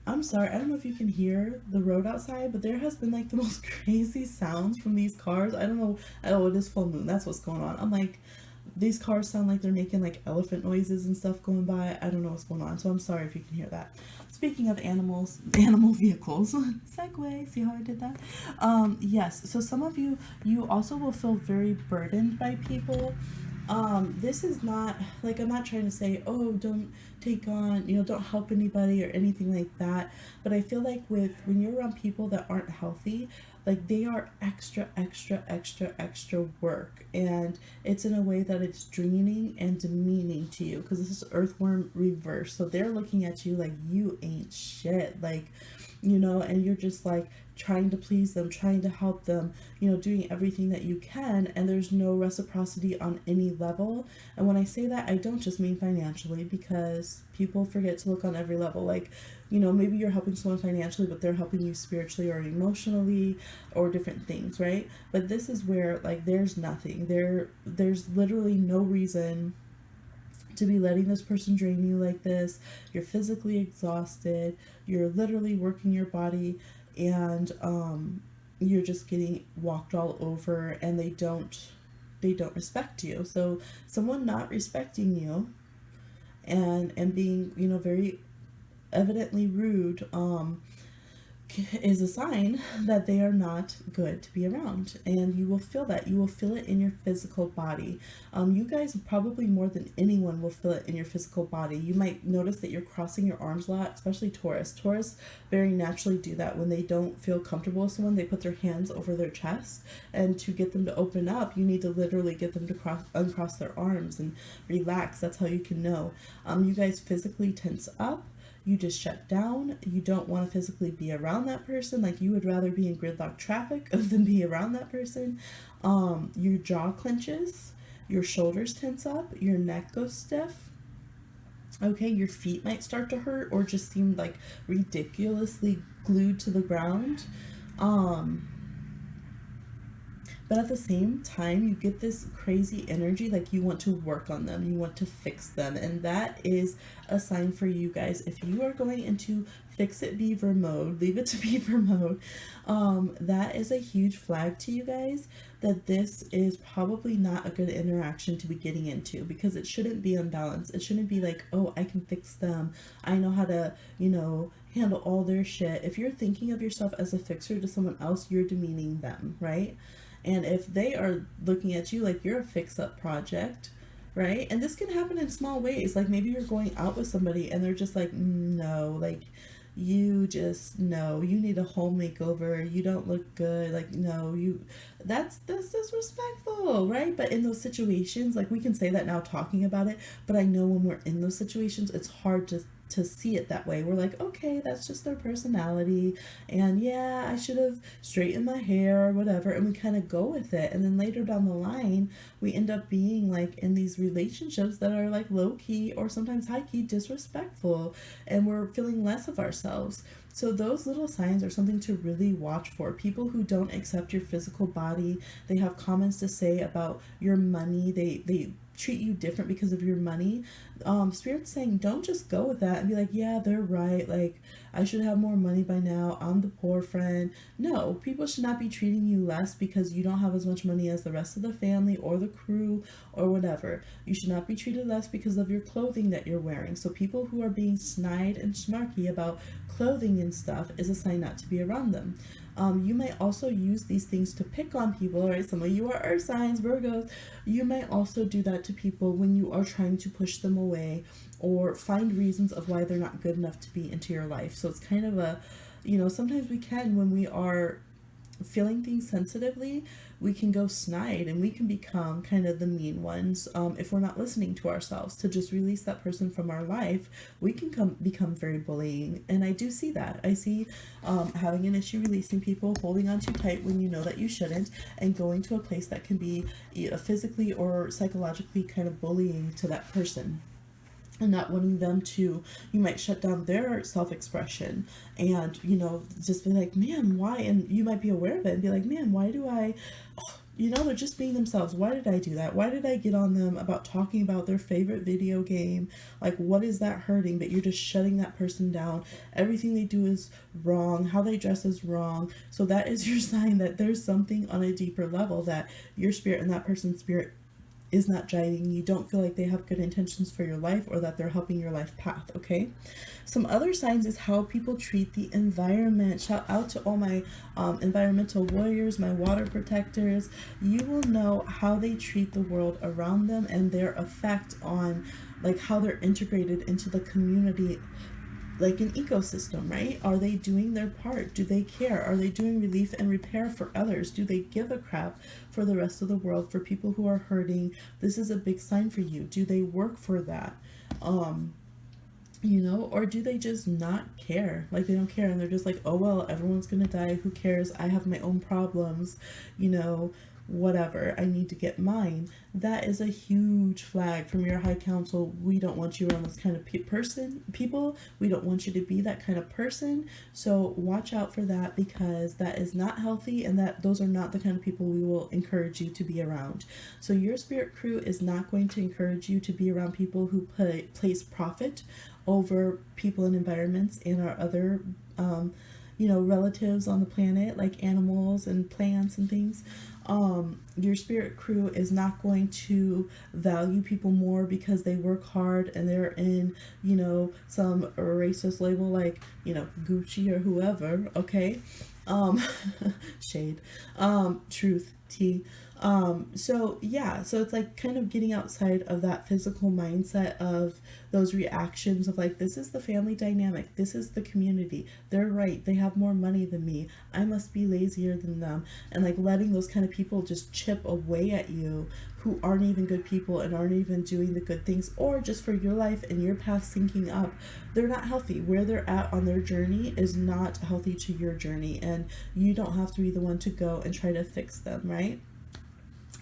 I'm sorry, I don't know if you can hear the road outside, but there has been like the most crazy sounds from these cars. I don't know. Oh, it is full moon. That's what's going on. I'm like, these cars sound like they're making like elephant noises and stuff going by. I don't know what's going on. So I'm sorry if you can hear that. Speaking of animals, animal vehicles, segue, see how I did that? Yes, so some of you also will feel very burdened by people. This is not, like, I'm not trying to say, oh, don't take on, you know, don't help anybody or anything like that, but I feel like when you're around people that aren't healthy, like, they are extra work, and it's in a way that it's draining and demeaning to you, because this is earthworm reverse, so they're looking at you like you ain't shit, like, you know, and you're just like trying to please them, trying to help them, you know, doing everything that you can, and there's no reciprocity on any level. And when I say that, I don't just mean financially, because people forget to look on every level. Like, you know, maybe you're helping someone financially, but they're helping you spiritually or emotionally or different things, right? But this is where, like, there's nothing there's literally no reason to be letting this person drain you like this. You're physically exhausted, you're literally working your body, and you're just getting walked all over, and they don't respect you. So someone not respecting you and being, you know, very evidently rude, is a sign that they are not good to be around, and you will feel that. You will feel it in your physical body. You guys probably more than anyone will feel it in your physical body. You might notice that you're crossing your arms a lot, especially Taurus very naturally do that. When they don't feel comfortable with someone, they put their hands over their chest, and to get them to open up, you need to literally get them to uncross their arms and relax. That's how you can know. You guys physically tense up. You just shut down. You don't want to physically be around that person. Like, you would rather be in gridlock traffic than be around that person. Your jaw clenches, your shoulders tense up, your neck goes stiff. Okay, your feet might start to hurt or just seem like ridiculously glued to the ground. But at the same time, you get this crazy energy, like you want to work on them, you want to fix them. And that is a sign for you guys. If you are going into fix it beaver mode, leave it to beaver mode, that is a huge flag to you guys that this is probably not a good interaction to be getting into, because it shouldn't be unbalanced. It shouldn't be like, oh, I can fix them, I know how to, handle all their shit. If you're thinking of yourself as a fixer to someone else, you're demeaning them, right? And if they are looking at you like you're a fix-up project, right? And this can happen in small ways. Like, maybe you're going out with somebody and they're just like, no, like, you need a home makeover. You don't look good. Like, no, that's disrespectful, right? But in those situations, like, we can say that now talking about it, but I know when we're in those situations, it's hard to see it that way. We're like, okay, that's just their personality, and yeah, I should have straightened my hair or whatever, and we kind of go with it. And then later down the line, we end up being like in these relationships that are like low-key or sometimes high-key disrespectful, and we're feeling less of ourselves. So those little signs are something to really watch for. People who don't accept your physical body, they have comments to say about your money, they treat you different because of your money. Spirit's saying, don't just go with that and be like, yeah, they're right, like, I should have more money by now, I'm the poor friend. No, people should not be treating you less because you don't have as much money as the rest of the family or the crew or whatever. You should not be treated less because of your clothing that you're wearing. So people who are being snide and snarky about clothing and stuff is a sign not to be around them. You might also use these things to pick on people, right? Some of you are earth signs, Virgos. You might also do that to people when you are trying to push them away or find reasons of why they're not good enough to be into your life. So it's kind of a, sometimes we can, when we are feeling things sensitively, we can go snide and we can become kind of the mean ones. If we're not listening to ourselves to just release that person from our life, we can become very bullying. And I do see that. I see having an issue releasing people, holding on too tight when you know that you shouldn't, and going to a place that can be physically or psychologically kind of bullying to that person, and not wanting them to, you might shut down their self-expression and, just be like, man, why? And you might be aware of it and be like, man, why do I, they're just being themselves. Why did I do that? Why did I get on them about talking about their favorite video game? Like, what is that hurting? But you're just shutting that person down. Everything they do is wrong. How they dress is wrong. So that is your sign that there's something on a deeper level that your spirit and that person's spirit is not jiving. You don't feel like they have good intentions for your life or that they're helping your life path, okay? Some other signs is how people treat the environment. Shout out to all my environmental warriors, my water protectors. You will know how they treat the world around them and their effect on, like, how they're integrated into the community, like an ecosystem, right? Are they doing their part? Do they care? Are they doing relief and repair for others? Do they give a crap for the rest of the world, for people who are hurting? This is a big sign for you. Do they work for that? Or do they just not care? Like, they don't care and they're just like, oh, well, everyone's gonna die. Who cares? I have my own problems, whatever, I need to get mine. That is a huge flag from your high council. We don't want you around this kind of people. We don't want you to be that kind of person. So watch out for that, because that is not healthy, and that those are not the kind of people we will encourage you to be around. So your spirit crew is not going to encourage you to be around people who place profit over people and environments and our other relatives on the planet, like animals and plants and things. Your spirit crew is not going to value people more because they work hard and they're in, some racist label like, Gucci or whoever, okay? Um, shade. Truth, tea. So yeah, so it's like kind of getting outside of that physical mindset of those reactions of like, this is the family dynamic, this is the community, they're right, they have more money than me, I must be lazier than them, and like letting those kind of people just chip away at you who aren't even good people and aren't even doing the good things, or just for your life and your path syncing up. They're not healthy. Where they're at on their journey is not healthy to your journey, and you don't have to be the one to go and try to fix them, right?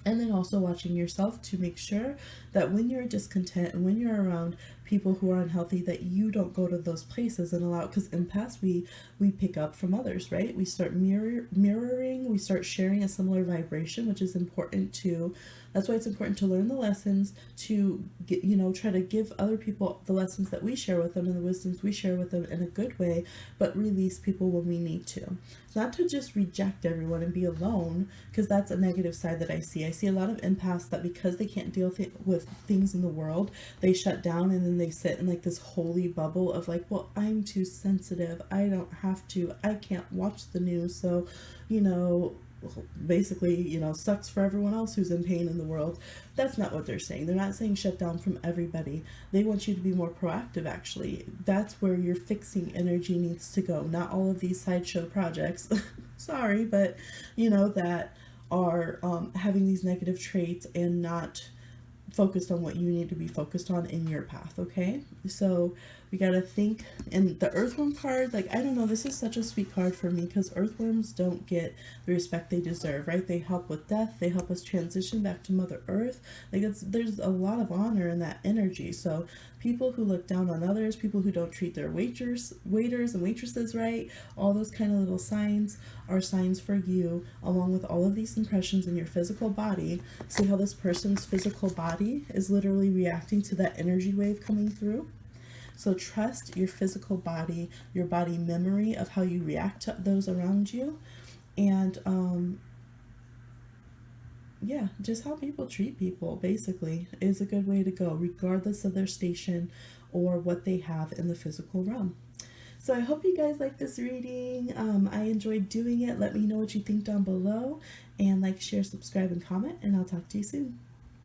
And then also watching yourself to make sure that when you're discontent and when you're around people who are unhealthy, that you don't go to those places and allow, because empaths, we pick up from others, right? We start mirroring, we start sharing a similar vibration, which is important too. That's why it's important to learn the lessons, to get, try to give other people the lessons that we share with them and the wisdoms we share with them in a good way, but release people when we need to. Not to just reject everyone and be alone, because that's a negative side that I see. I see a lot of empaths that because they can't deal with things in the world, they shut down and then they sit in like this holy bubble of like, well, I'm too sensitive, I don't have to, I can't watch the news, so basically, sucks for everyone else who's in pain in the world. That's not what they're saying. They're not saying shut down from everybody. They want you to be more proactive, actually. That's where your fixing energy needs to go, not all of these sideshow projects. Sorry, but that are having these negative traits and not focused on what you need to be focused on in your path, okay? So we got to think. And the earthworm card, like, I don't know, this is such a sweet card for me because earthworms don't get the respect they deserve, right? They help with death, they help us transition back to Mother Earth. Like, there's a lot of honor in that energy. So people who look down on others, people who don't treat their waiters and waitresses right, all those kind of little signs are signs for you, along with all of these impressions in your physical body. See how this person's physical body is literally reacting to that energy wave coming through? So trust your physical body, your body memory of how you react to those around you, and yeah, just how people treat people basically is a good way to go, regardless of their station or what they have in the physical realm. So I hope you guys like this reading. I enjoyed doing it. Let me know what you think down below, and like, share, subscribe, and comment, and I'll talk to you soon.